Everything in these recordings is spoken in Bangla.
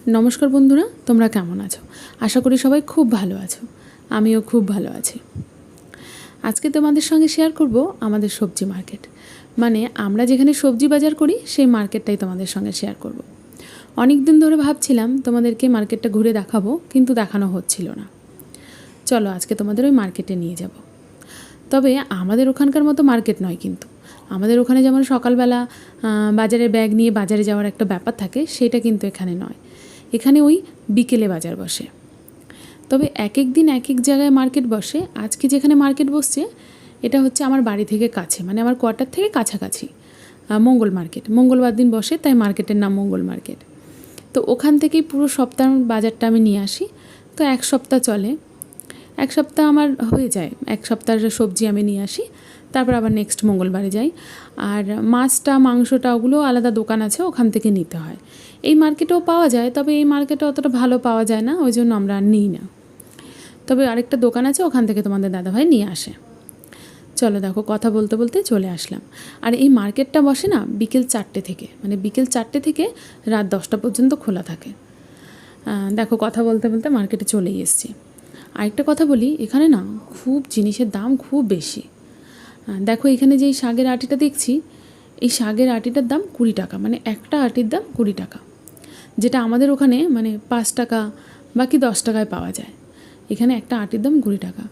নমস্কার বন্ধুরা, তোমরা কেমন আছো? আশা করি সবাই খুব ভালো আছো। আমিও খুব ভালো আছি। আজকে তোমাদের সঙ্গে শেয়ার করব আমাদের সবজি মার্কেট, মানে আমরা যেখানে সবজি বাজার করি সেই মার্কেটটাই তোমাদের সঙ্গে শেয়ার করব। অনেক দিন ধরে ভাবছিলাম তোমাদেরকে মার্কেটটা ঘুরে দেখাবো, কিন্তু দেখানো হচ্ছিল না। চলো আজকে তোমাদের ওই মার্কেটে নিয়ে যাব। তবে আমাদের ওখানকার মতো মার্কেট নয়, কিন্তু আমাদের ওখানে যেমন সকালবেলা বাজারের ব্যাগ নিয়ে বাজারে যাওয়ার একটা ব্যাপার থাকে, সেটা কিন্তু এখানে নয়। এখানে ওই বিকেলে বাজার বসে। তবে এক এক দিন এক এক জায়গায় মার্কেট বসে। আজকে যেখানে মার্কেট বসছে এটা হচ্ছে আমার বাড়ি থেকে কাছে, মানে আমার কোয়ার্টার থেকে কাছাকাছি মঙ্গল মার্কেট। মঙ্গলবার দিন বসে, তাই মার্কেটের নাম মঙ্গল মার্কেট। তো ওখান থেকেই পুরো সপ্তাহ বাজারটা আমি নিয়ে আসি। তো এক সপ্তাহ চলে, এক সপ্তাহ আমার হয়ে যায়, এক সপ্তাহের সবজি আমি নিয়ে আসি, তারপর আবার নেক্সট মঙ্গলবারে যাই। আর মাছটা মাংসটা ওগুলো আলাদা দোকান আছে, ওখান থেকে নিতে হয়। এই মার্কেটেও পাওয়া যায়, তবে এই মার্কেটে অতটা ভালো পাওয়া যায় না, ওই জন্য আমরা আর নিই না। তবে আরেকটা দোকান আছে, ওখান থেকে তোমাদের দাদাভাই নিয়ে আসে। চলো দেখো, কথা বলতে বলতে চলে আসলাম। আর এই মার্কেটটা বসে না বিকেল 4টে থেকে, মানে বিকেল 4টে থেকে রাত 10টা পর্যন্ত খোলা থাকে। দেখো কথা বলতে বলতে মার্কেটে চলেই এসেছি। আরেকটা কথা বলি, এখানে না খুব জিনিসের দাম খুব বেশি। দেখো এখানে যে এই শাকের আটিটা দেখছি, এই শাকের আটিটার দাম 20 টাকা, মানে একটা আটির দাম 20 টাকা, যেটা আমাদের ওখানে মানে 5 টাকা বাকি 10 টাকায় পাওয়া যায়। এখানে একটা আটির দাম 20 টাকা।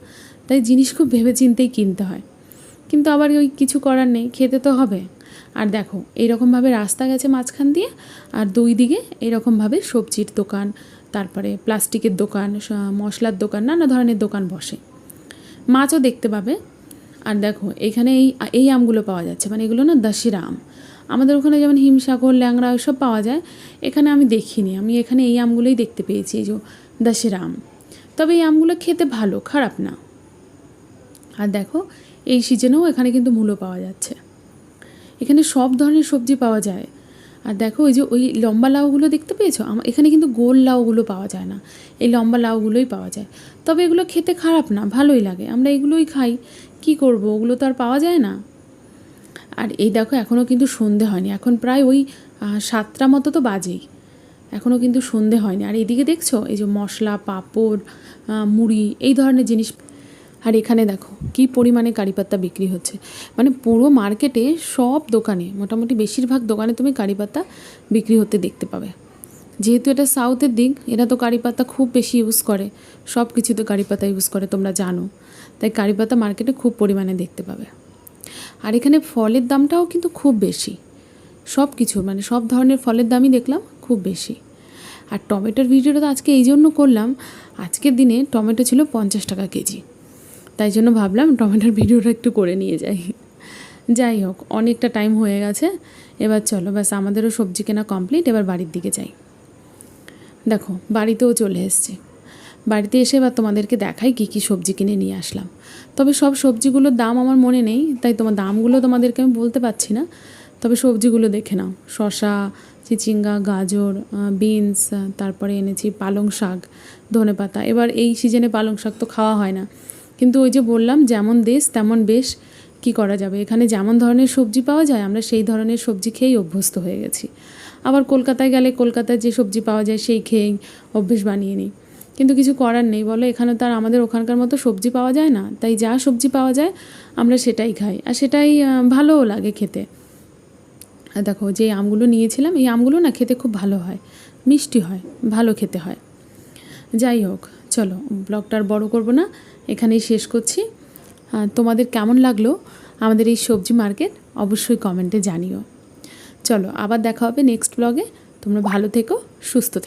তাই জিনিস খুব ভেবে চিন্তেই কিনতে হয়, কিন্তু আবার ওই কিছু করার নেই, খেতে তো হবে। আর দেখো এইরকমভাবে রাস্তা গেছে মাঝখান দিয়ে, আর দুই দিকে এইরকমভাবে সবজির দোকান, তারপরে প্লাস্টিকের দোকান, মশলার দোকান, নানা ধরনের দোকান বসে। মাছও দেখতে পাবে। আর দেখো এখানে এই আমগুলো পাওয়া যাচ্ছে, মানে এগুলো না দশেরা আম। আমাদের ওখানে যেমন হিমসাগর, ল্যাংড়া ওইসব পাওয়া যায়, এখানে আমি দেখিনি। আমি এখানে এই আমগুলোই দেখতে পেয়েছি, এই যে দশেরা আম। তবে এই আমগুলো খেতে ভালো, খারাপ না। আর দেখো এই সিজনেও এখানে কিন্তু মূলো পাওয়া যাচ্ছে। এখানে সব ধরনের সবজি পাওয়া যায়। আর দেখো ওই যে ওই লম্বা লাউগুলো দেখতে পেয়েছো, এখানে কিন্তু গোল লাউগুলো পাওয়া যায় না, এই লম্বা লাউগুলোই পাওয়া যায়। তবে এগুলো খেতে খারাপ না, ভালোই লাগে, আমরা এগুলোই খাই। কি করব, ওগুলো তো আর পাওয়া যায় না। আর এই দেখো এখনও কিন্তু সন্ধে হয়নি, এখন প্রায় ওই 7টা মতো তো বাজেই, এখনও কিন্তু সন্ধে হয়নি। আর এদিকে দেখছো এই যে মশলা, পাঁপড়, মুড়ি, এই ধরনের জিনিস। আর এখানে দেখো কি পরিমাণে কারিপাত্তা বিক্রি হচ্ছে, মানে পুরো মার্কেটে সব দোকানে, মোটামুটি বেশিরভাগ দোকানে তুমি কারিপাত্তা বিক্রি হতে দেখতে পাবে। যেহেতু এটা সাউথের দিক, এরা তো কারিপাত্তা খুব বেশি ইউজ করে, সব কিছুতে কারিপাত্তা ইউজ করে তোমরা জানো, তাই কারিপাত্তা মার্কেটে খুব পরিমাণে দেখতে পাবে। আর এখানে ফলের দামটাও কিন্তু খুব বেশি, সব কিছু মানে সব ধরনের ফলের দামই দেখলাম খুব বেশি। আর টমেটোর ভিডিওটা তো আজকে এই জন্য করলাম, আজকের দিনে টমেটো ছিল 50 টাকা কেজি, তাই জন্য ভাবলাম টমেটোর ভিডিওটা একটু করে নিয়ে যাই। যাই হোক, অনেকটা টাইম হয়ে গেছে, এবার চলো ব্যাস আমাদেরও সবজি কেনা কমপ্লিট, এবার বাড়ির দিকে যাই। দেখো বাড়িতেও চলে এসেছি। বাড়িতে এসে এবার তোমাদেরকে দেখাই কী কী সবজি কিনে নিয়ে আসলাম। তবে সব সবজিগুলোর দাম আমার মনে নেই, তাই তোমার দামগুলো তোমাদেরকে আমি বলতে পারছি না। তবে সবজিগুলো দেখে নাও, শসা, চিচিঙ্গা, গাজর, বিনস, তারপরে এনেছি পালং শাক, ধনেপাতা। এবার এই সিজনে পালং শাক তো খাওয়া হয় না, কিন্তু ওই যে বললাম যেমন দেশ তেমন বেশ, কি করা যাবে। এখানে যেমন ধরনের সবজি পাওয়া যায় আমরা সেই ধরনের সবজি খেয়েই অভ্যস্ত হয়ে গেছি। আবার কলকাতায় গেলে কলকাতায় যে সবজি পাওয়া যায় সেই খেয়েই অভ্যেস বানিয়ে নিই, কিন্তু কিছু করার নেই বলো। এখানে তো আর আমাদের ওখানকার মতো সবজি পাওয়া যায় না, তাই যা সবজি পাওয়া যায় আমরা সেটাই খাই, আর সেটাই ভালোও লাগে খেতে। আর দেখো যে আমগুলো নিয়েছিলাম, এই আমগুলো না খেতে খুব ভালো হয়, মিষ্টি হয়, ভালো খেতে হয়। যাই হোক চলো, ব্লগটা আর বড়ো করবো না, এখানেই শেষ করছি। তোমাদের কেমন লাগলো আমাদের এই সবজি মার্কেট অবশ্যই কমেন্টে জানিও। চলো আবার দেখা হবে নেক্সট ব্লগে। তোমরা ভালো থেকো, সুস্থ থেকো।